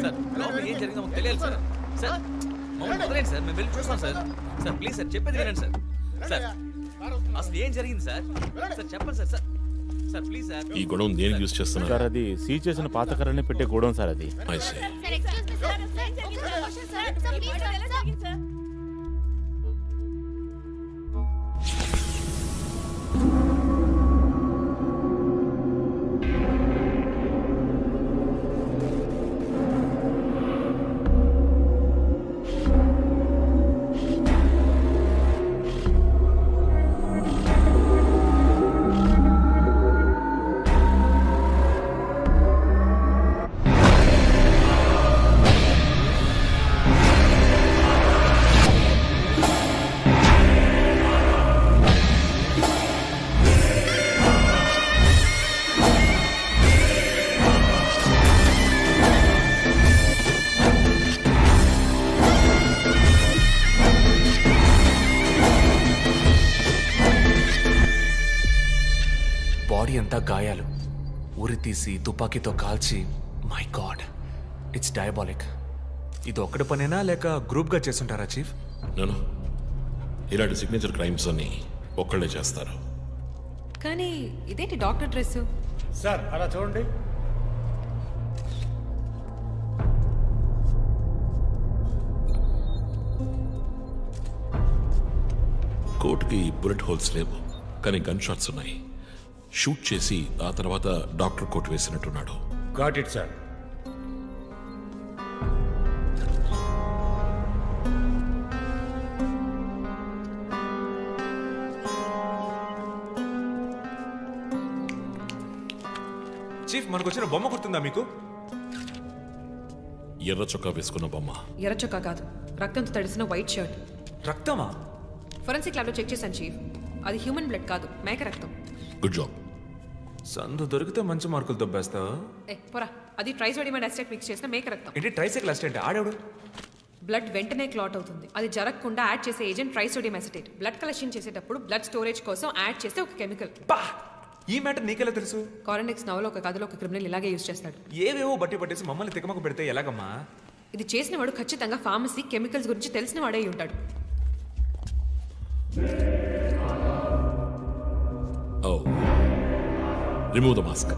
Sir లోపల ఏం జరిగిందో మాకు తెలియాలి సార్. సార్ మమ్మల్ని వదిలేండి సార్, మేము వెళ్ళి చూస్తాం సార్. సార్ ప్లీజ్ సార్ చెప్పేది వినండి సార్. సార్ అసలు ఏం జరిగింది సార్? సార్ చెప్పండి sir. Sir sir please sir. ఈ గొడవ దేనికి యూజ్ చేస్తున్నారు? సార్ అది సీజ్ చేసిన పాత కర్రని పెట్టే గోడౌన్ సార్ అది. I see. బాడీ అంతా గాయాలు, ఉరి తీసి తుపాకీతో కాల్చి. My God, it's diabolic. ఇది ఒక్కడి పనేనా లేక గ్రూప్గా చేస్తుంటారా చీఫ్? నేను ఇలాంటి సిగ్నేచర్ క్రైమ్స్ అన్ని ఒక్కళ్ళే చేస్తారు. కానీ ఇదేంటి డాక్టర్ డ్రెస్? సార్ అలా చూడండి. కోర్టుకి బుల్లెట్ హోల్స్ లేవు, కానీ గన్ షాట్స్ ఉన్నాయి. షూట్ చేసి ఆ తర్వాత డాక్టర్ కోట్ వేసినట్టున్నాడు. Got it sir. చీఫ్, మనకు వచ్చిన బొమ్మ గుర్తుందా మీకు? ఎర్ర చొక్కా వేసుకున్న బొమ్మ. ఎర్ర చొక్కా కాదు, రక్తంతో తడిసిన వైట్ షర్ట్. రక్తమా? ఫొరెన్సిక్ ల్యాబ్లో చెక్ చేశాను చీఫ్, అది హ్యూమన్ బ్లడ్ కాదు, మేక రక్తం. Good job. సందు దొరికితే మంచి మార్కులు దొబ్బేస్తావా? పోరా, అది ట్రైసోడియం అసిటేట్ మిక్స్ చేసిన మేక రక్తం. ఏంటి ట్రైసైకిల్ అసిస్టెంట్ ఆడాడు? బ్లడ్ వెంటనే క్లాట్ అవుతుంది. అది జరగకుండా యాడ్ చేసే agent trisodium acetate. Blood collection చేసేటప్పుడు బ్లడ్ స్టోరేజ్ కోసం యాడ్ చేసే ఒక కెమికల్. బా, ఈ మ్యాటర్ నీకెలా తెలుసు? కారెనిక్స్ నవలో ఒక కథలో ఒక క్రిమినల్ ఇలాగే యూజ్ చేస్తాడు. ఏవేవో బట్టి పట్టేసి మమ్మల్ని తికమక పెడితే ఎలాగమ్మా? ఇది చేసిన వాడు ఖచ్చితంగా ఫార్మసీ కెమికల్స్ గురించి తెలిసిన వాడే అయి ఉంటాడు. Oh. Remove the mask.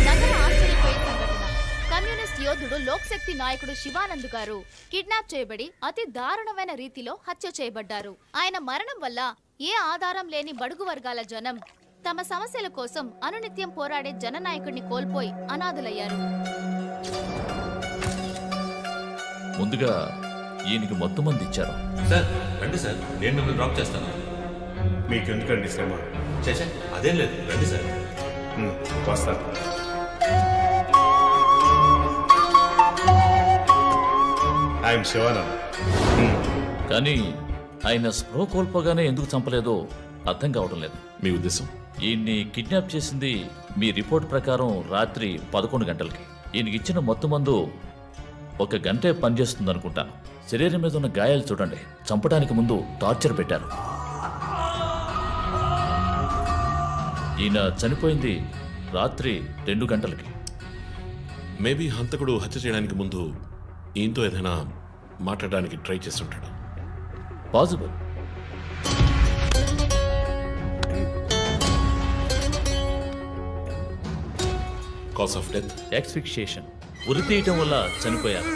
నగర ఆశ్చర్యపోయే సంఘటన. కమ్యూనిస్ట్ యోధుడు లోక్శక్తి నాయకుడు శివానంద్ గారు కిడ్నాప్ చేయబడి అతి దారుణమైన రీతిలో హత్య చేయబడ్డారు. ఆయన మరణం వల్ల ఏ ఆధారం లేని బడుగు వర్గాల జనం తమ సమస్యల కోసం అనునిత్యం పోరాడే జననాయకుడిని కోల్పోయి అనాథులయ్యారు. ముందుగా ఈయనకి మొత్తం మంది ఇచ్చారు. సార్ రండి సార్, నేను మిమ్మల్ని డ్రాప్ చేస్తాను. మీకెందుకండి శ్రమ? చేసా అదేం లేదు, రండి సార్. వస్తాను. ఐఎమ్ శివానంద్. కానీ ఆయన స్ప్రో కోల్పోగానే ఎందుకు చంపలేదో అర్థం కావడం లేదు. మీ ఉద్దేశం? ఈయన్ని కిడ్నాప్ చేసింది మీ రిపోర్ట్ ప్రకారం రాత్రి 11 గంటలకి. ఈయనకి ఇచ్చిన మొత్తం మందు 1 గంటే పనిచేస్తుంది అనుకుంటాను. శరీరం మీద ఉన్న గాయాలు చూడండి, చంపడానికి ముందు టార్చర్ పెట్టారు. ఈయన చనిపోయింది రాత్రి 2 గంటలకి. మేబీ హంతకుడు హత్య చేయడానికి ముందు ఈయనతో ఏదైనా మాట్లాడడానికి ట్రై చేస్తుంటాడు. Possible. Cause of death? Asphyxiation, ఉరి తీయటం వల్ల చనిపోయారు.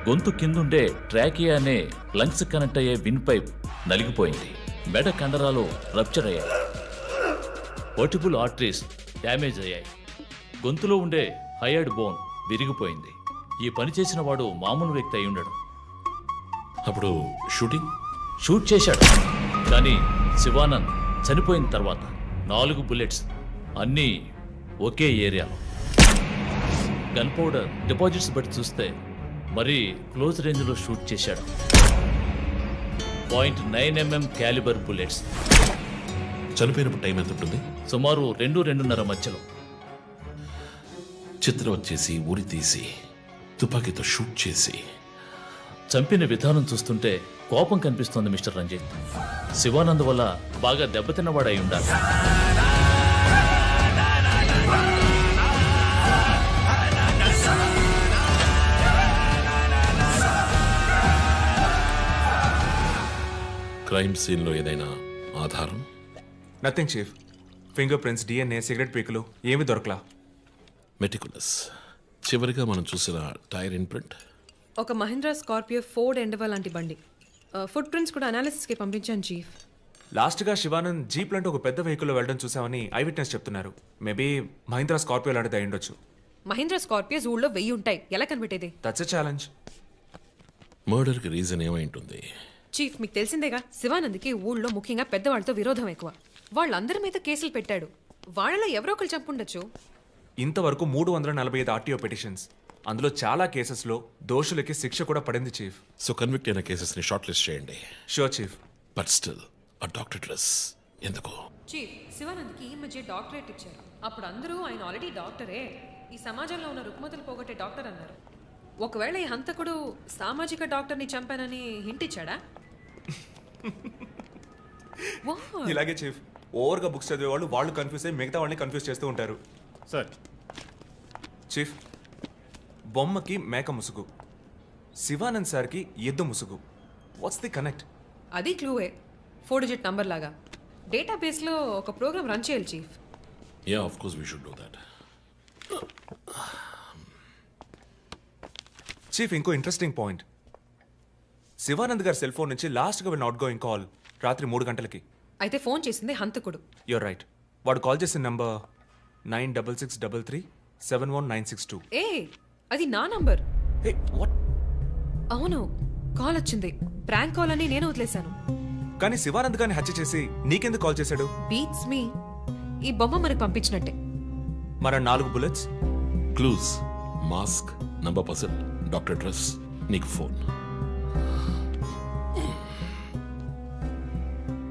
గొంతు కిందుండే ట్రాకియా అనే లంగ్స్ కనెక్ట్ అయ్యే విన్ పైప్ నలిగిపోయింది. మెడ కండరాలు రప్చర్ అయ్యాయి. వర్టిబుల్ ఆర్టరీస్ డ్యామేజ్ అయ్యాయి. గొంతులో ఉండే హయర్డ్ బోన్ విరిగిపోయింది. ఈ పని చేసిన వాడు మామూలు వ్యక్తి అయి ఉండడు. అప్పుడు షూట్ చేశాడు, కానీ శివానంద్ చనిపోయిన తర్వాత 4 బుల్లెట్స్, అన్నీ ఒకే ఏరియాలో. గన్ పౌడర్ డిపాజిట్స్ బట్టి చూస్తే మరీ క్లోజ్ రేంజ్లో షూట్ చేశాడు. 0.9 mm క్యాలిబర్ బుల్లెట్స్. చనిపోయినప్పుడు టైం ఎంత ఉంటుంది? సుమారు 2-2:30 మధ్యలో. చిత్రం వచ్చేసి ఉరి తీసి తుపాకీతో షూట్ చేసి చంపిన విధానం చూస్తుంటే కోపం కనిపిస్తోంది మిస్టర్ రంజిత్. శివానంద్ వల్ల బాగా దెబ్బతిన్నవాడై ఉండాలి. క్రైమ్ సీన్లో ఏదైనా ఆధారం? Nothing chief. Fingerprints, DNA, cigarette పీకులు ఏమీ దొరకలా. మెటికులస్. చివరిగా మనం చూసిన టైర్ ఇన్ప్రింట్. ఒక మహీంద్రా స్కార్పియో ఫోర్డ్ ఎండవా లాంటి బండి. ఫుట్ ప్రింట్స్ కూడా అనాలిసిస్కి పంపించాను చీఫ్. లాస్ట్గా శివానంద్ జీప్ లాంటి ఒక పెద్ద వెహికల్లో వెళ్ళడం చూసామని ఐ విట్నెస్ చెప్తున్నారు. మేబీ మహీంద్రా స్కార్పియో లాంటిది అయి ఉండొచ్చు. మహీంద్రా స్కార్పియోస్ ఊళ్ళో 1000 ఉంటాయి, ఎలా కనిపెట్టేది? That's a challenge. మర్డర్కి రీజన్ ఏమై ఉంటుంది? చీఫ్, మీకు తెలిసిందేగా, శివానంద్కి ఊళ్ళో ముఖ్యంగా పెద్దవాళ్ళతో విరోధం ఎక్కువ. వాళ్ళందరి మీద కేసులు పెట్టాడు. వాళ్ళలో ఎవరో ఒకరు చంపుండొచ్చు. ఇంతవరకు 345 ఆర్టీఓ పిటిషన్స్, అందులో చాలా కేసెస్లో దోషులకి శిక్ష కూడా పడింది చీఫ్. సో కన్విక్ట్ అయిన కేసెస్ని షార్ట్ లిస్ట్ చేయండి. Sure chief. బట్ స్టిల్ ఆ డాక్టర్ డ్రెస్ ఎందుకు? చీఫ్, శివానంద్కి ఈ మధ్య డాక్టరేట్ ఇచ్చారు. అప్పుడు అందరూ ఆయన ఆల్రెడీ డాక్టరే, ఈ సమాజంలో ఉన్న రుగ్మతలు పోగొట్టే డాక్టర్ అన్నారు. ఒకవేళ ఈ హంతకుడు సామాజిక డాక్టర్ని చంపానని హింట్ ఇచ్చాడా? What? ఇలాగే చీఫ్, ఓవర్గా బుక్స్ చదివే వాళ్ళు కన్ఫ్యూజ్ అయ్యి మిగతా వాళ్ళని కన్ఫ్యూజ్ చేస్తూ ఉంటారు. సార్, చీఫ్, బొమ్మకి మేక ముసుగు, శివానంద్ సార్కి ఎద్దు ముసుగు. What's the connect? అది క్లూవే, 4 డిజిట్ నంబర్ లాగా. డేటాబేస్లో ఒక ప్రోగ్రామ్ రన్ చేయాలి chief. Yeah, of course we should do that. Chief, ఇంకో ఇంట్రెస్టింగ్ పాయింట్. శివానంద్ గారి సెల్ ఫోన్ నుంచి లాస్ట్గా వెళ్ళిన అవుట్ గోయింగ్ కాల్ రాత్రి 3 గంటలకి. అయితే ఫోన్ చేసింది హంతకుడు. You're right. వాడు కాల్ చేసిన నంబర్ 9663371962. ఏ, అది నా నంబర్. Hey what? అవును, కాల్ వచ్చింది. ప్రాంక్ కాల్ అని నేను వదిలేశాను. కానీ శివానంద్ గారిని హత్య చేసి నీకెందుకు కాల్ చేశాడు? బీట్స్ మీ. ఈ బొమ్మ మనకు పంపించినట్టే. మన 4 bullets, clues, mask, number person, doctor dress, నీకు ఫోన్.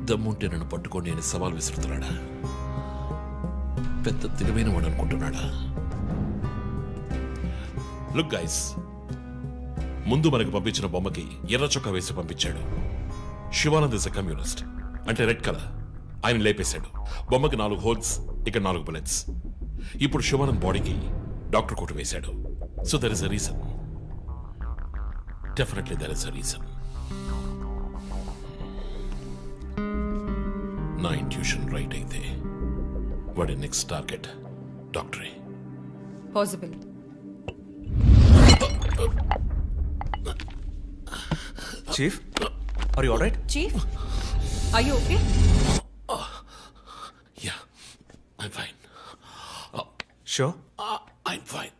దమ్ముంటే నన్ను పట్టుకోండి అని సవాల్ విసురుతున్నాడా? పెద్ద తెలివైన వాడు అనుకుంటున్నాడా? లుక్ గైస్, ముందు మనకు పంపించిన బొమ్మకి ఎర్ర చొక్కా వేసి పంపించాడు. శివానంద్ ఇస్ ఎ కమ్యూనిస్ట్, అంటే రెడ్ కలర్. ఆయన లేపేశాడు. బొమ్మకి 4 హోల్స్, ఇక్కడ 4 బుల్లెట్స్. ఇప్పుడు శివానంద్ బాడీకి డాక్టర్ కోట్ వేశాడు. So there is a reason. Definitely there is a reason. నా ఇంట్యూషన్ రైట్ అయితే వాడి నెక్స్ట్ టార్గెట్ డాక్టరే. Possible. Chief, are you alright? Chief, are you okay? Yeah, I'm fine. Sure. I'm fine.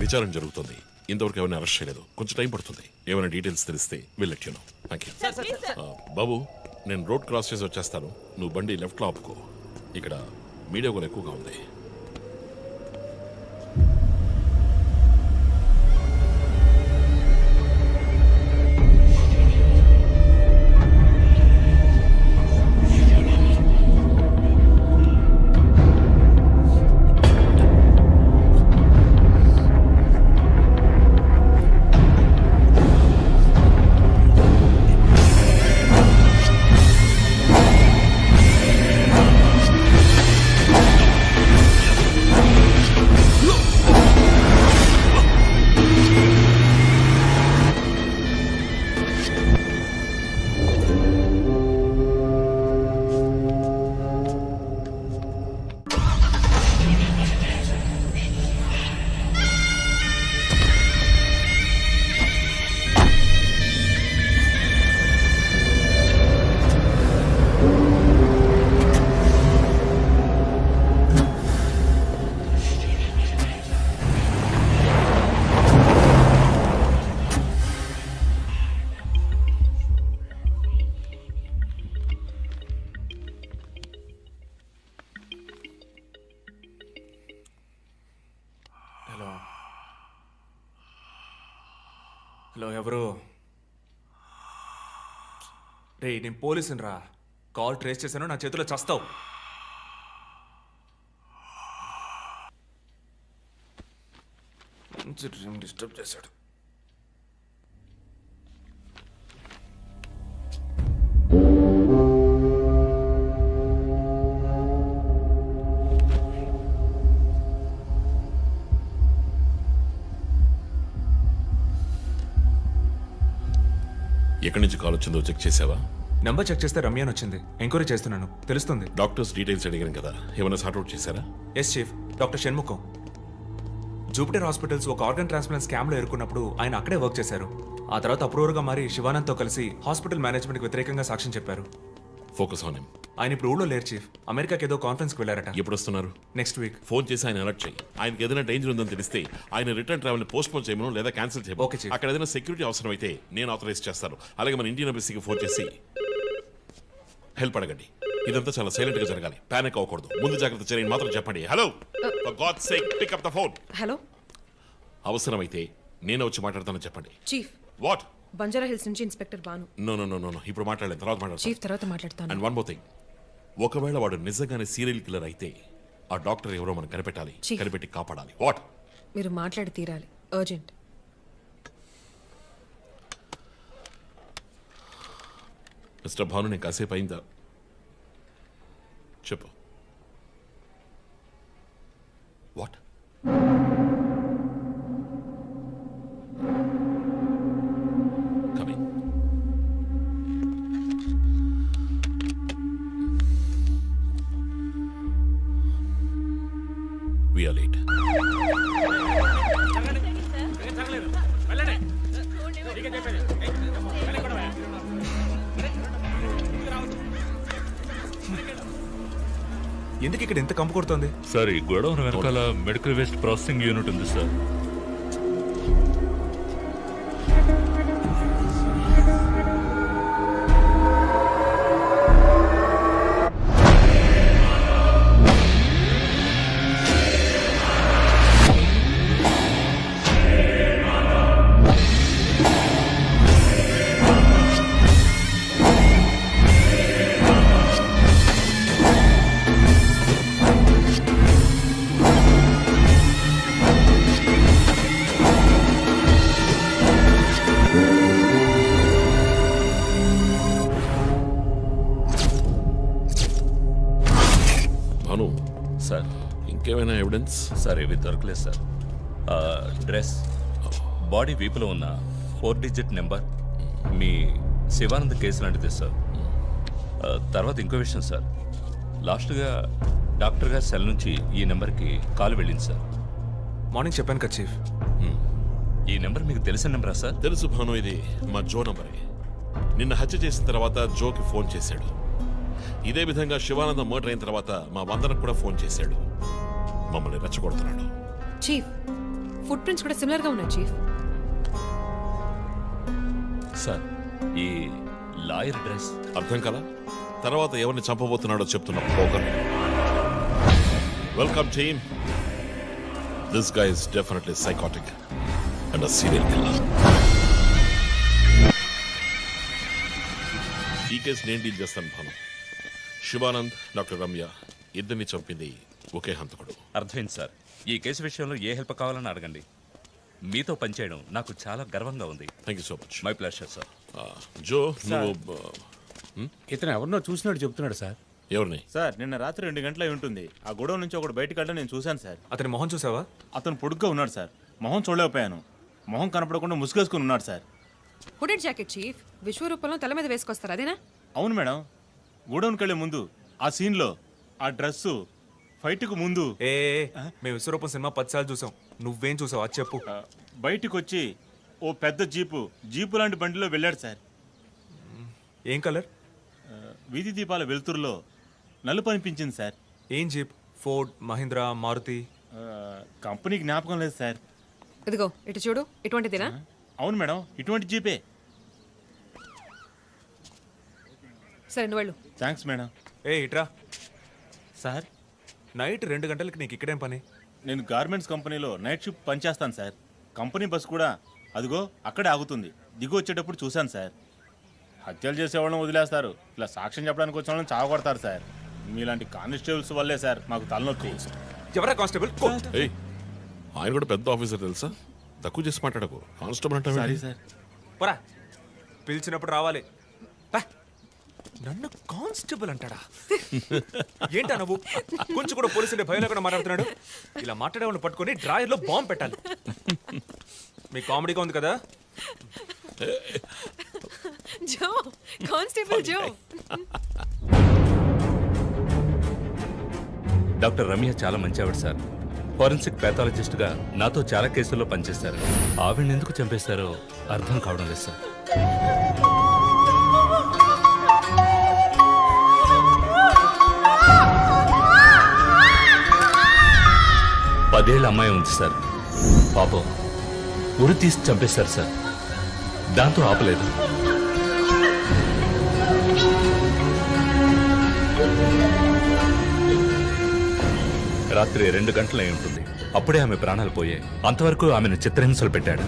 విచారణ జరుగుతుంది. ఇంతవరకు ఎవరిని arrest చేయలేదు. కొంచెం టైం పడుతుంది. ఏమైనా డీటెయిల్స్ తెలిస్తే will let you know. Thank you. బాబు, నేను రోడ్ క్రాస్ చేసి వచ్చేస్తాను. నువ్వు బండి లెఫ్ట్లో ఆపుకో. ఇక్కడ మీడియా కూడా ఎక్కువగా ఉంది. హలో ఎవరు? రే నేను పోలీసుని రా. కాల్ ట్రేస్ చేశాను, నా చేతిలో చస్తావు. మంచి డ్రీమ్ డిస్టర్బ్ చేశాడు. ఎక్కడి నుంచి కాల్ వచ్చిందో చెక్ చేసావా? నంబర్ చెక్ చేస్తే రమ్య అని వచ్చింది. ఎంక్వైరీ చేస్తున్నాను, తెలుస్తుంది. డాక్టర్స్ డీటెయిల్స్ అడిగాను కదా, ఏమైనా సార్ట్అవుట్ చేశారా? Yes chief, doctor Shanmukham. Jupiter hospitals ఒక ఆర్గన్ ట్రాన్స్ప్లాంట్ స్కామ్లో ఎరుకున్నప్పుడు ఆయన అక్కడే వర్క్ చేశారు. ఆ తర్వాత అప్రూవర్గా మారి శివానంద్తో కలిసి హాస్పిటల్ మేనేజ్మెంట్కి వ్యతిరేకంగా సాక్ష్యం చెప్పారు. Focus on him. ఆయన ఇప్పుడు ఊళ్ళో లేరు చీఫ్. అమెరికాకి ఏదో కాన్ఫరెన్స్కి వెళ్ళారట. ఎప్పుడు వస్తున్నారు? Next week. ఫోన్ చేసి ఆయన అలర్ట్ చేయి. ఆయనకి ఏదైనా డేంజర్ ఉందని తెలిస్తే ఆయన రిటర్న్ ట్రావెల్ పోస్ట్ పోన్ చేయమను లేదా క్యాన్సిల్ చేయమను. Okay, chief. అక్కడ ఏదైనా సెక్యూరిటీ అవసరం అయితే నేను ఆథరైజ్ చేస్తాను. అలాగే మన ఇండియన్ ఎంబసీకి ఫోన్ చేసి హెల్ప్ అడగండి. ఇదంతా చాలా సైలెంట్ గా జరగాలి, పానిక్ అవ్వకూడదు. ముందు జాగ్రత్త చర్యని మాత్రం చెప్పండి. Hello, for God sake pick up the phone. Hello అవసరమైతే నేను వచ్చి మాట్లాడతానని చెప్పండి. Chief, what? బంజారా హిల్స్ నుంచి inspector Bhanu. No no no no ఇప్పుడు మాట్లాడలేదు, తర్వాత మాట్లాడతాను. చీఫ్ తర్వాత మాట్లాడతాను. అండ్ వన్ మోర్ థింగ్, ఒకవేళ వాడు నిజంగానే సీరియల్ కిల్లర్ అయితే ఆ డాక్టర్ ఎవరో మనం కనిపెట్టాలి, Chief. కనిపెట్టి కాపాడాలి. వాట్? మీరు మాట్లాడి తీరాలి, అర్జెంట్. మిస్టర్ భాను, నేను కాసేపు అయిందా? చెప్పు. What? Coming. We are late. ఎందుకు ఇక్కడ ఎంత కంపు కొడుతోంది? సార్ ఈ గొడవను వెనకాల మెడికల్ వేస్ట్ ప్రాసెసింగ్ యూనిట్ ఉంది సార్. భాను, సార్ ఇంకేమైనా ఎవిడెన్స్? సార్ ఇవి దొరకలేదు సార్. డ్రెస్, బాడీ వీపులో ఉన్న 4 డిజిట్ నెంబర్ మీ శివానంద్ కేసు లాంటిది సార్. తర్వాత ఇంకో విషయం సార్, లాస్ట్గా డాక్టర్ గారి సెల్ నుంచి ఈ నెంబర్కి కాల్ వెళ్ళింది సార్. మార్నింగ్ చెప్పాను కదా చీఫ్. ఈ నెంబర్ మీకు తెలిసిన నెంబరా సార్? తెలుసు భాను, ఇది మా జో నంబరే. నిన్న హత్య చేసిన తర్వాత జోకి ఫోన్ చేశాడు. ఇదే విధంగా శివానంద మర్డర్ అయిన తర్వాత మా వందనకు కూడా ఫోన్ చేశాడు. మమ్మల్ని రెచ్చగొడుతున్నాడు. చీఫ్, ఫుట్ ప్రింట్స్ కూడా సిమిలర్ గా ఉన్నాయి చీఫ్. సార్ ఈ లాయర్ డ్రెస్ అర్థం కదా? తర్వాత ఎవరిని చంపబోతున్నాడో చెప్తున్నా poker. Welcome team. This guy is definitely psychotic and a serial killer. ఈ కేసు నేను డీల్ చేస్తాను భాను. శివానంద్, డాక్టర్ రమ్య ఇద్దరిని చంపింది ఒకే హంతకుడు. అర్థమైంది సార్. ఈ కేసు విషయంలో ఏ హెల్ప్ కావాలని అడగండి. మీతో పనిచేయడం నాకు చాలా గర్వంగా ఉంది. Thank you so much. My pleasure sir. Jo, నువ్వు ఇతను ఎవరినో చూసినట్టు చెప్తున్నాడు సార్. ఎవరిని? సార్ నిన్న రాత్రి 2 గంటలై ఉంటుంది. ఆ గొడవ నుంచి ఒకడు బయటకు వెళ్ళడం నేను చూశాను సార్. అతని మొహం చూసావా? అతను పొడుగ్గా ఉన్నాడు సార్. మొహం చూడలేకపోయాను. మొహం కనపడకుండా ముసుగేసుకుని ఉన్నాడు సార్. హుడెడ్ జాకెట్ చీఫ్, విశ్వరూపంలో తల మీద వేసుకొస్తారు అదేనా? అవును మేడం. గోడౌన్కి వెళ్ళే ముందు ఆ సీన్లో ఆ డ్రెస్సు ఫైట్కు ముందు ఏ మేము విశ్వరూపం సినిమా 10 సార్లు చూసాం. నువ్వేం చూసావు అది చెప్పు. బయటికి వచ్చి ఓ పెద్ద జీపు లాంటి బండిలో వెళ్ళాడు సార్. ఏం కలర్? వీధి దీపాల వెలుతురులో నలుపు అనిపించింది సార్. ఏం jeep? Ford, Mahindra, Maruti? Company జ్ఞాపకం లేదు సార్. ఇదిగో ఇటు చూడు, ఇటువంటిదేనా? అవును మేడం, ఇటువంటి జీపే. సరే నువ్వు వెళ్ళు. Thanks madam. ఏ ఇట్రా. సార్ నైట్ 2 గంటలకి నీకు ఇక్కడేం పని? నేను గార్మెంట్స్ కంపెనీలో నైట్ షిఫ్ట్ పనిచేస్తాను సార్. కంపెనీ బస్ కూడా అదిగో అక్కడే ఆగుతుంది. దిగు వచ్చేటప్పుడు చూశాను సార్. హత్యలు చేసేవాళ్ళని వదిలేస్తారు, ఇలా సాక్ష్యం చెప్పడానికి వచ్చిన వాళ్ళని చావకొడతారు సార్. మీలాంటి కానిస్టేబుల్స్ వల్లే సార్ మాకు తలనొప్పి. ఎవరా కానిస్టేబుల్? ఏయ్, ఆయన కూడా పెద్ద ఆఫీసర్ తెలుసా? తక్కువ చేసి మాట్లాడకు. కానిస్టేబుల్ అంటే సారీ సార్. పోరా, పిలిచినప్పుడు రావాలి. పా. నన్ను కానిస్టేబుల్ అంటాడా? ఏంటా నువ్వు కొంచెం కూడా పోలీసు అంటే భయం లేకుండా మాట్లాడుతున్నాడు? ఇలా మాట్లాడేవాళ్ళని పట్టుకొని డ్రాయర్లో బాంబు పెట్టాలి. మీ కామెడీగా ఉంది కదా? జో, కానిస్టేబుల్ జో. డాక్టర్ రమ్య చాలా మంచి ఆవిడ సార్. ఫోరెన్సిక్ ప్యాథాలజిస్ట్గా నాతో చాలా కేసుల్లో పనిచేశారు. ఆవిడని ఎందుకు చంపేశారో అర్థం కావడం లేదు సార్. పదేళ్ళ అమ్మాయి ఉంది సార్. పాపం ఉరి తీసి చంపేశారు సార్. దాంతో ఆపలేదు. రాత్రి 2 గంటలు అయి ఉంటుంది. అప్పుడే ఆమె ప్రాణాలు పోయాయి. అంతవరకు ఆమెను చిత్రహింసలు పెట్టాడు.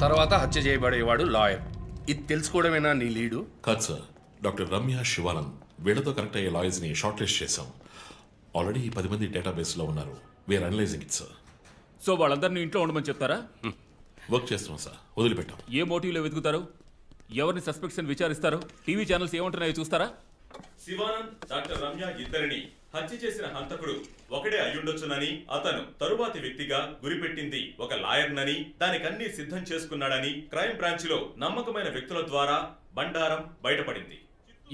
తర్వాత హత్య చేయబడేవాడు లాయర్. ఇది తెలుసుకోవడమేనా నీ లీడు? కాదు సార్, డాక్టర్ రమ్య, శివానంద్ వీళ్ళతో కనెక్ట్ అయ్యే లాయర్స్ని షార్ట్ లిస్ట్ చేశాం. ఆల్రెడీ 10 మంది డేటాబేస్లో ఉన్నారు. We're analysing it sir. So వాళ్ళందరినీ ఇంట్లో ఉండమని చెప్తారా? వర్క్ చేస్తున్నాం సార్, వదిలిపెట్టాం. ఏ మోటివ్లో వెతుకుతారు? ఎవరిని సస్పెక్ట్స్ అని విచారిస్తారు? టీవీ ఛానల్స్ ఏమంటున్నాయో చూస్తారా? శివానంద్, డాక్టర్ రమ్య ఇద్దరిని హత్య చేసిన హంతకుడు ఒకడే అయ్యుండొచ్చునని, అతను తరువాతి వ్యక్తిగా గురిపెట్టింది ఒక లాయర్నని, దానికన్నీ సిద్ధం చేసుకున్నాడని క్రైమ్ బ్రాంచ్ లో నమ్మకమైన వ్యక్తుల ద్వారా బండారం బయటపడింది.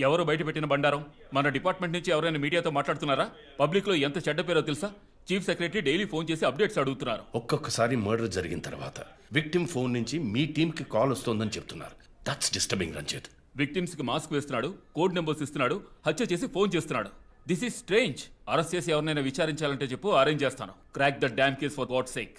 ఎవరు బయటపెట్టిన బండారం? మన డిపార్ట్మెంట్ నుంచి ఎవరైనా మీడియాతో మాట్లాడుతున్నారా? పబ్లిక్ లో ఎంత చెడ్డ పేరో తెలుసా? చీఫ్ సెక్రటరీ డైలీ ఫోన్ చేసి అప్డేట్స్ అడుగుతున్నారు. ఒక్కొక్కసారి మర్డర్ జరిగిన తర్వాత విక్టిమ్ ఫోన్ నుంచి మీ టీంకి కాల్ వస్తోందని చెప్తున్నారు. That's disturbing Ranjith. విక్టిమ్స్ కి మాస్క్ వేస్తున్నాడు, కోడ్ నెంబర్స్ ఇస్తున్నాడు, హత్య చేసి ఫోన్ చేస్తున్నాడు. This is strange. అరెస్ట్ చేసి ఎవరినైనా విచారించాలంటే చెప్పు, అరేంజ్ చేస్తాను. Crack the damn case for what sake.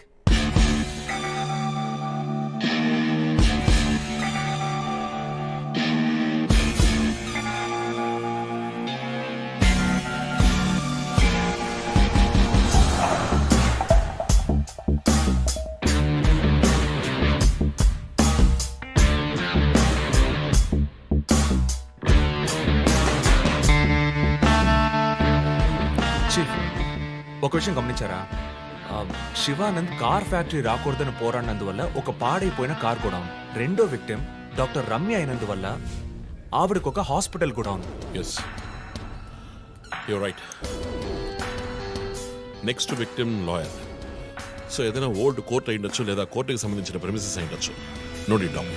Chief, ఒక విషయం గమనించారా? శివానంద్ కార్ ఫ్యాక్టరీ రాకూడదని పోరాడినందువల్ల ఒక పాడైపోయిన కార్ కూడా ఉంది. రెండో విక్టిమ్ డాక్టర్ రమ్య అయినందువల్ల ఆవిడకు ఒక హాస్పిటల్ కూడా ఉంది. Yes, you're right. Next victim lawyer. So ఏదైనా ఓల్డ్ కోర్ట్ అయి ఉండొచ్చు, లేదా కోర్టుకి సంబంధించిన ప్రెమిసెస్ అయి ఉండొచ్చు. Note it down.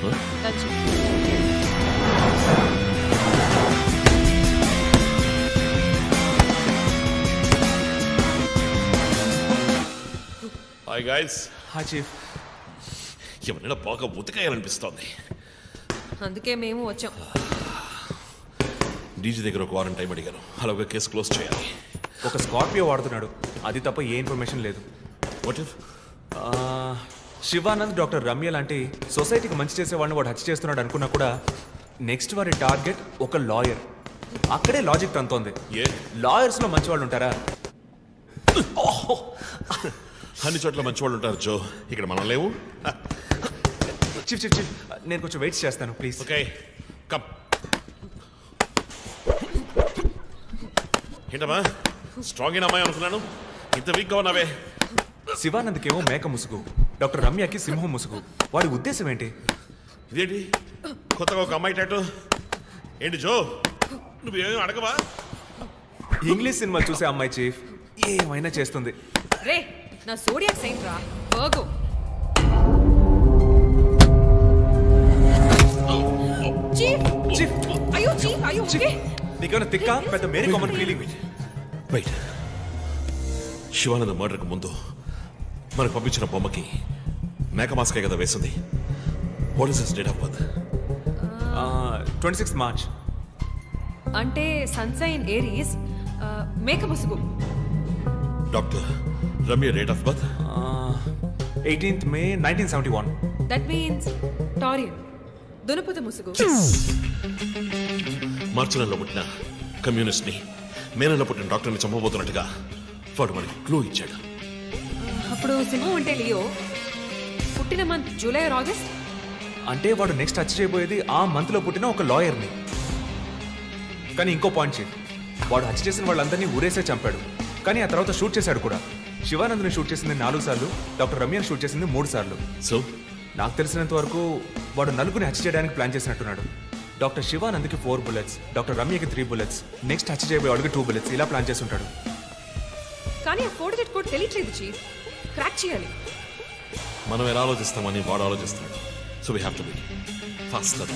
Hi guys. Hi chief. ఎవరైనా బాగా ఉతకాయాలనిపిస్తోంది. అందుకే మేము వచ్చాం. డీజీ దగ్గర ఒక వారం టైం అడిగాను. అలాగే కేసు క్లోజ్ చేయాలి. ఒక స్కార్పియో వాడుతున్నాడు, అది తప్ప ఏ ఇన్ఫర్మేషన్ లేదు. What if Shivanand doctor Ramya లాంటి సొసైటీకి మంచి చేసేవాడిని వాడు హత్య చేస్తున్నాడు అనుకున్నా కూడా నెక్స్ట్ వారి టార్గెట్ ఒక లాయర్. అక్కడే లాజిక్ తంతోంది. లాయర్స్ లో మంచి వాళ్ళు ఉంటారా? అన్ని చోట్ల మంచి వాళ్ళు ఉంటారు జో, ఇక్కడ మనం లేవు. చీఫ్ చీఫ్ చీఫ్, నేను కొంచెం వెయిట్ చేస్తాను ప్లీజ్. Okay, come. ఏంటమ్మా, స్ట్రాంగ్ అయిన అమ్మాయి అనుకున్నాను, ఇంత వీక్గా ఉన్నావే. శివానంద్కేమో మేక ముసుగు, డాక్టర్ రమ్యకి సింహం ముసుగు. వాడి ఉద్దేశం ఏంటి? ఇదేంటి కొత్తగా ఒక అమ్మాయి టాటూ? ఏంటి జో, నువ్వేమీ అడగవా? ఇంగ్లీష్ సినిమా చూసే అమ్మాయి చీఫ్, ఏమైనా చేస్తుంది. రే, నా సోడియాక్ సైన్ రా, వర్గో. చీఫ్ అయ్యో చీఫ్ అయ్యో చీఫ్ నీకేమైనా తిక్క పెద్ద మేరీ కామన్ ఫీలింగ్ వెయిట్ శివానంద మర్డర్కి ముందు మనకు పంపించిన బొమ్మకి మేక మాస్కే కదా వేసింది. What is his date of birth? 26 March. అంటే సన్సైన్ ఏరీస్ మేక ముసుగు. Doctor Ramya date of birth? 18th May 1971. That means Taurean దునుపుత ముసుగు. మార్చి నెలలో పుట్టిన కమ్యూనిస్ట్ ని మే నెలలో పుట్టిన డాక్టర్ని చంపబోతున్నట్టుగా వాడు మనకి క్లూ ఇచ్చాడు. అప్పుడు సింహం అంటే లియో, పుట్టిన మంత్ జూలై ఆర్ ఆగస్ట్. అంటే వాడు నెక్స్ట్ టచ్ చేయబోయేది ఆ మంత్ లో పుట్టిన ఒక లాయర్ని. కానీ ఇంకో పాయింట్ చీఫ్, వాడు హత్య చేసిన వాళ్ళందరినీ ఊరేసే చంపాడు. కానీ ఆ తర్వాత షూట్ చేశాడు కూడా. శివానంద్ని షూట్ చేసింది 4 సార్లు, డాక్టర్ రమ్యని షూట్ చేసింది 3 సార్లు. సో నాకు తెలిసినంత వరకు వాడు నలుగురిని హత్య చేయడానికి ప్లాన్ చేసినట్టున్నాడు. డాక్టర్ శివానంద్కి 4 bullets, డాక్టర్ రమ్యకి 3 bullets, నెక్స్ట్ హత్య చేయబోయే వాడికి 2 bullets, ఇలా ప్లాన్ చేసి ఉంటాడు. కానీ ఆ 4 digit కోడ్ తెలియట్లేదు చీఫ్. క్రాక్ చేయాలి. మనం ఎలా ఆలోచిస్తామని వాడు ఆలోచిస్తాడు. So we have to be faster.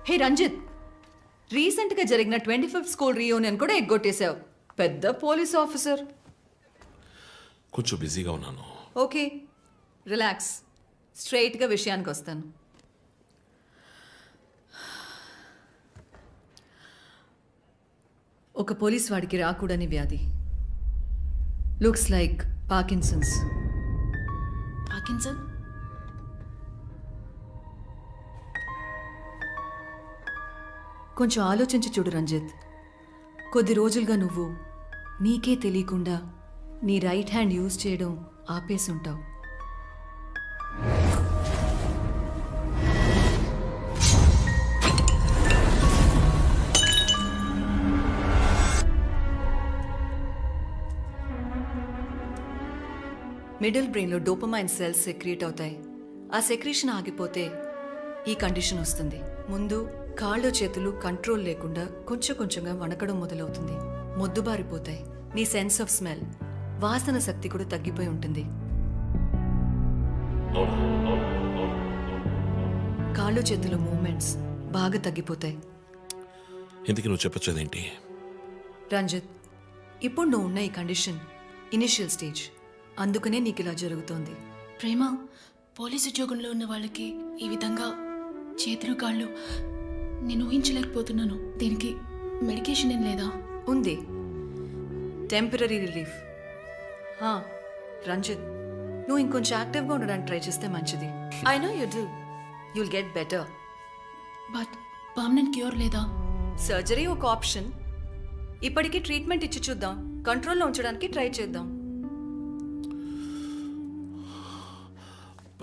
Hey Ranjit, రీసెంట్గా జరిగిన 25th స్కూల్ రీయూనియన్ కూడా ఎగ్గొట్టేశావు. పెద్ద పోలీస్ ఆఫీసర్. కొంచెం బిజీగా ఉన్నాను. Okay, relax. స్ట్రైట్గా విషయానికి వస్తాను. ఒక పోలీస్ వాడికి రాకూడని వ్యాధి. Looks like Parkinson's. పార్కిన్సన్? కొంచెం ఆలోచించి చూడు రంజిత్. కొద్ది రోజులుగా నువ్వు నీకే తెలియకుండా నీ రైట్ హ్యాండ్ యూజ్ చేయడం ఆపేసి ఉంటావు. మిడిల్ బ్రెయిన్లో డోపమైన్ సెల్స్ సెక్రియేట్ అవుతాయి. ఆ సెక్రీషన్ ఆగిపోతే ఈ కండిషన్ వస్తుంది. ముందు కాళ్ళు చేతులు కంట్రోల్ లేకుండా కొంచెం కొంచెంగా వణకడం మొదలవుతుంది. మొద్దుబారిపోతాయి. నీ సెన్స్ ఆఫ్ స్మెల్, వాసన శక్తి కూడా తగ్గిపోయి ఉంటుంది. కాళ్ళు చేతుల మూమెంట్స్ బాగా తగ్గిపోతాయి. ఇందుకు నువ్వు చెప్పొచ్చేదేంటి? రంజిత్, ఇప్పుడు నువ్వు ఉన్న ఈ కండిషన్ ఇనిషియల్ స్టేజ్. అందుకనే నీకు ఇలా జరుగుతోంది. ప్రేమ, పోలీస్ ఉద్యోగంలో ఉన్న వాళ్ళకి ఈ విధంగా చేతులు కాళ్ళు నేను ఊహించలేకపోతున్నాను. దీనికి మెడికేషన్ ఏం లేదా? ఉంది, టెంపరీ రిలీఫ్. రంజిత్, నువ్వు ఇంకొంచెం యాక్టివ్గా ఉండడానికి ట్రై చేస్తే మంచిది. I know you do. You'll get better. But permanent cure లేదా? సర్జరీ ఒక ఆప్షన్. ఇప్పటికీ ట్రీట్మెంట్ ఇచ్చి చూద్దాం. కంట్రోల్లో ఉంచడానికి ట్రై చేద్దాం.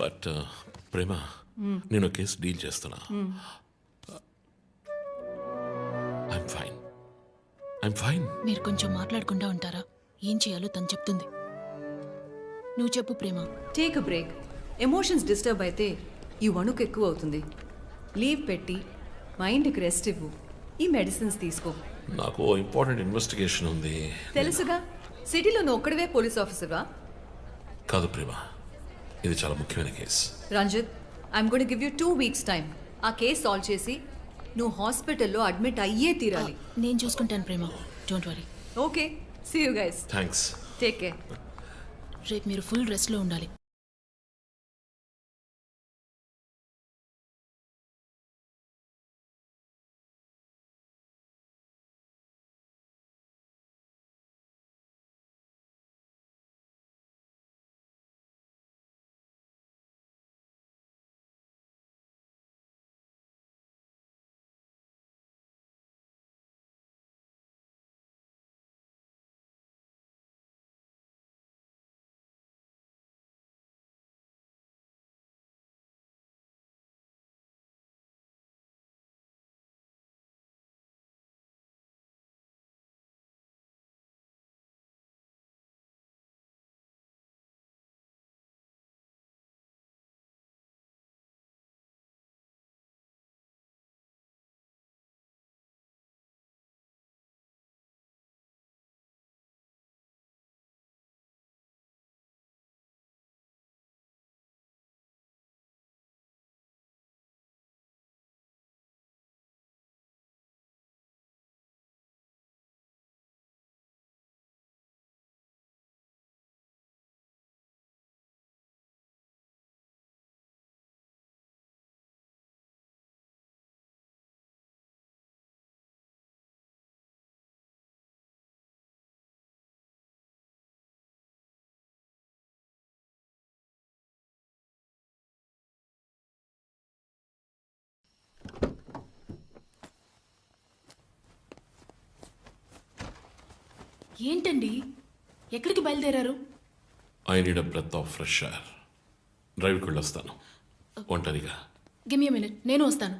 బట్ ప్రేమ, నేను కేసు డీల్ చేస్తున్నా. I'm fine. మీరు కొంచెం మాట్లాడకుండా ఉంటారా? ఏం చేయాలో తను చెప్తుంది. నువ్వు చెప్పు Prema. Take a break. Emotions disturb అయితే ఈ వణుకు ఎక్కువ అవుతుంది. లీవ్ పెట్టి మైండ్కి రెస్ట్ ఇవ్వు. ఈ మెడిసిన్స్ తీసుకో. నాకు ఇంపార్టెంట్ ఇన్వెస్టిగేషన్ ఉంది. తెలుసుగా, సిటీలో నువ్వు ఒక్కడివే పోలీస్ ఆఫీసర్వా? కాదు ప్రేమ, ఇది చాలా ముఖ్యమైన case. Ranjit, I'm going give you 2 weeks time. ఆ కేసు సాల్వ్ చేసి నువ్వు హాస్పిటల్లో అడ్మిట్ అయ్యే తీరాలి. నేను చూసుకుంటాను Prema, don't worry. Okay, see you guys. Thanks. Take care. రేపు మీరు ఫుల్ రెస్ట్లో ఉండాలి. ఏంటండి, ఎక్కడికి బయలుదేరారు? I need a breath of fresh air. డ్రైవ్కి వెళ్ళొస్తాను ఒంటరిగా. గివ్ మీ మినిట్, నేను వస్తాను.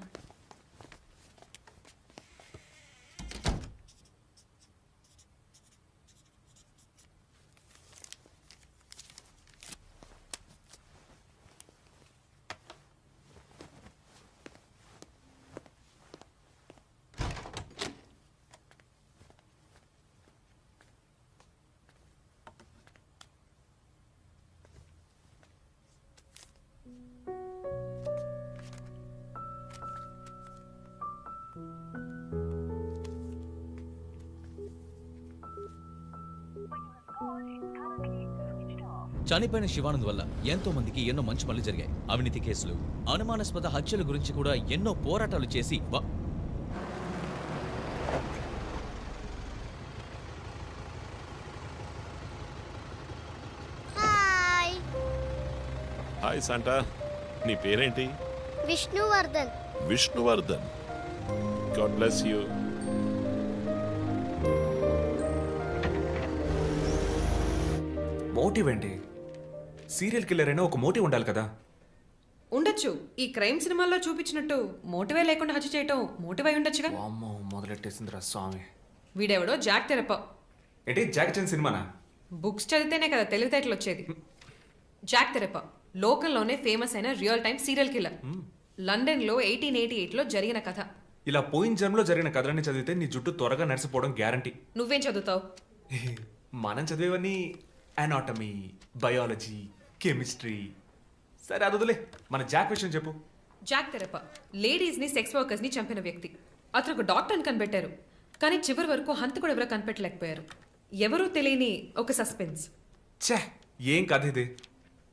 చనిపోయిన శివానంద్ వల్ల ఎంతో మందికి ఎన్నో మంచి పనులు జరిగాయి. అవినీతి కేసులు, అనుమానాస్పద హత్యల గురించి కూడా ఎన్నో పోరాటాలు చేసి హాయ్ శాంటా, నీ పేరేంటి? Vishnuvardhan. Vishnuvardhan. God bless you. Motive ఏంటి? సీరియల్ కిల్లర్ అయినా ఒక మోటివ్ ఉండాలి కదా. ఉండొచ్చు. ఈ క్రైమ్ సినిమాల్లో చూపించినట్టు మోటివే లేకుండా హత్య చేయటం మోటివ్ అయి ఉండొచ్చుగా. అమ్మో, మొదలెట్టేసిందిరా స్వామి. వీడెవడో జాక్ తెరప. ఏంటి జాక్ చాన్ సినిమానా? బుక్స్ చదివితేనే కదా తెలివితేటలు వచ్చేది. జాక్ తెరప లోకల్లోనే ఫేమస్ అయిన రియల్ టైమ్ సీరియల్ కిల్లర్. లండన్లో 1888లో జరిగిన కథ. ఇలా పోయిన జన్మలో జరిగిన కథలన్నీ చదివితే నీ జుట్టు త్వరగా నడిసిపోవడం గ్యారంటీ. నువ్వేం చదువుతావు? మనం చదివేవన్నీ అనాటమీ, బయాలజీ, కెమిస్ట్రీ. సరే అదులే, మన జాక్ విషయం చెప్పు. జాక్ తెరప లేడీస్ ని, సెక్స్ వర్కర్స్ ని చంపిన వ్యక్తి. అతను ఒక డాక్టర్ అని కనిపెట్టారు, కానీ చివరి వరకు హంతకుడు ఎవరో కనిపెట్టలేకపోయారు. ఎవరూ తెలియని ఒక సస్పెన్స్. ఛే, ఏం కథ ఇది?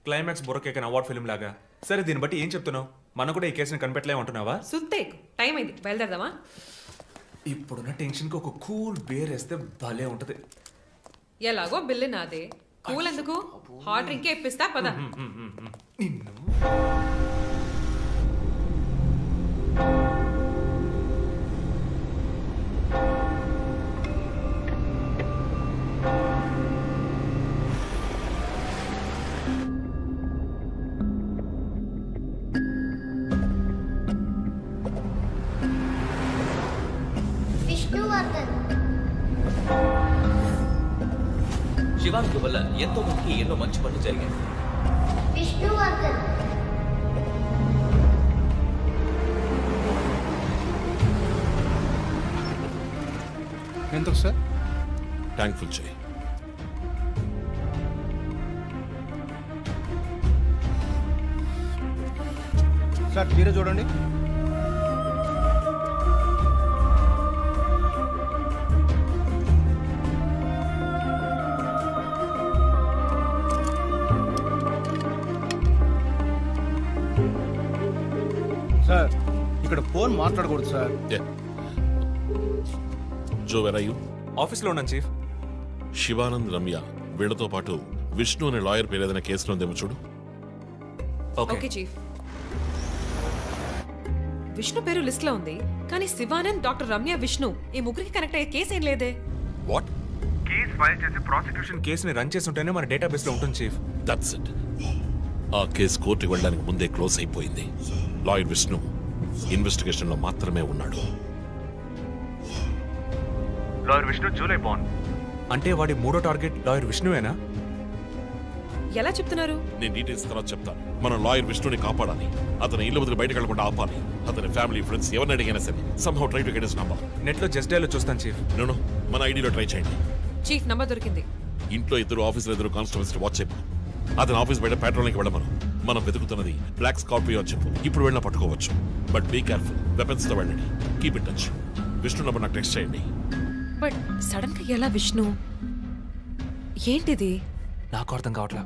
క్లైమాక్స్ బుర్రకేకన్ అవార్డ్ ఫిల్మ్ లాగా. సరే, దీన్ని బట్టి ఏం చెప్తున్నావు? మనం కూడా ఈ కేసుని కనిపెట్టలేమంటున్నావా? సుత్తేకు, టైం అయింది, బయలుదేరదామా? ఇప్పుడున్న టెన్షన్కి ఒక కూల్ బేర్ వేస్తే భలే ఉంటది. ఎలాగో బిల్లు నాదే, కూల్ ఎందుకు? హాట్ డ్రింకే ఇప్పిస్తా, పద. నిన్ను శివానంద్ వల్ల ఎంతో మందికి ఎన్నో మంచి పనులు జరిగాయి. విష్ణువర్ధన్. ఎందుకు సార్? థ్యాంక్ఫుల్ చేయి. సార్ మీరే చూడండి. సార్ ఇక్కడ ఫోన్ మాట్లాడకూడదు సార్. జో వెరయ్యూ ఆఫీస్లో ఉన్నాను చీఫ్. శివానంద్, రమ్య వీళ్లతో పాటు విష్ణు అనే లాయర్ పేరు ఏదైనా కేసులో ఉందేమో చూడు. Okay chief. విష్ణు పేరు లిస్ట్ లో ఉంది, కానీ శివానంద్, డాక్టర్ రమ్య, విష్ణు ఈ ముగ్గురికి కనెక్ట్ అయ్యే కేసు ఏం లేదే. వాట్? కేసు ఫైల్ చేసి ప్రాసిక్యూషన్ కేసుని రన్ చేసి ఉంటేనే మన డేటాబేస్ లో ఉంటుంది చీఫ్. That's it. ఆ కేసు కోర్టుకి వెళ్ళడానికి ముందే క్లోజ్ అయిపోయింది. లాయర్ విష్ణు ఇన్వెస్టిగేషన్ లో మాత్రమే ఉన్నాడు. లాయర్ విష్ణు జూలై బాండ్ అంటే వాడి మూడో టార్గెట్ లాయర్ విష్ణువేనా? ఎలా చెప్తున్నారు? నేను డీటెయిల్స్ తర్వాత చెప్తాను. మనం లాయర్ విష్ణుని కాపాడాలి. అతని ఇల్లు వదిలి బయటకు వెళ్లకుండా ఆపాలి. అతని ఫ్యామిలీ, ఫ్రెండ్స్ ఎవరిని అడిగినా సరే somehow try to get his number. Net లో జస్ట్ డైల్ చూస్తాను చీఫ్. నేను మన ఐడిలో ట్రై చేయండి. చీఫ్ నంబర్ దొరికింది. ఇంట్లో ఇద్దరు, ఆఫీసులో ఇద్దరు కానిస్టేబుల్స్ వాచ్ చెప్పు. అతని ఆఫీస్ బయట పెట్రోలింగ్కి వెళ్ళమను. మనం వెతుకుతున్నది బ్లాక్ స్కార్పియో అని చెప్పు. ఇప్పుడు వెళ్ళినా పట్టుకోవచ్చు. బట్ బీ కేర్ఫుల్, వెపన్స్ తో వెళ్ళండి. Keep in touch. Vishnu number నాకు టెక్స్ట్ చేయండి. బట్ సడన్ గా ఎలా విష్ణు? ఏంటిది? నాకు అర్థం కావట్లా.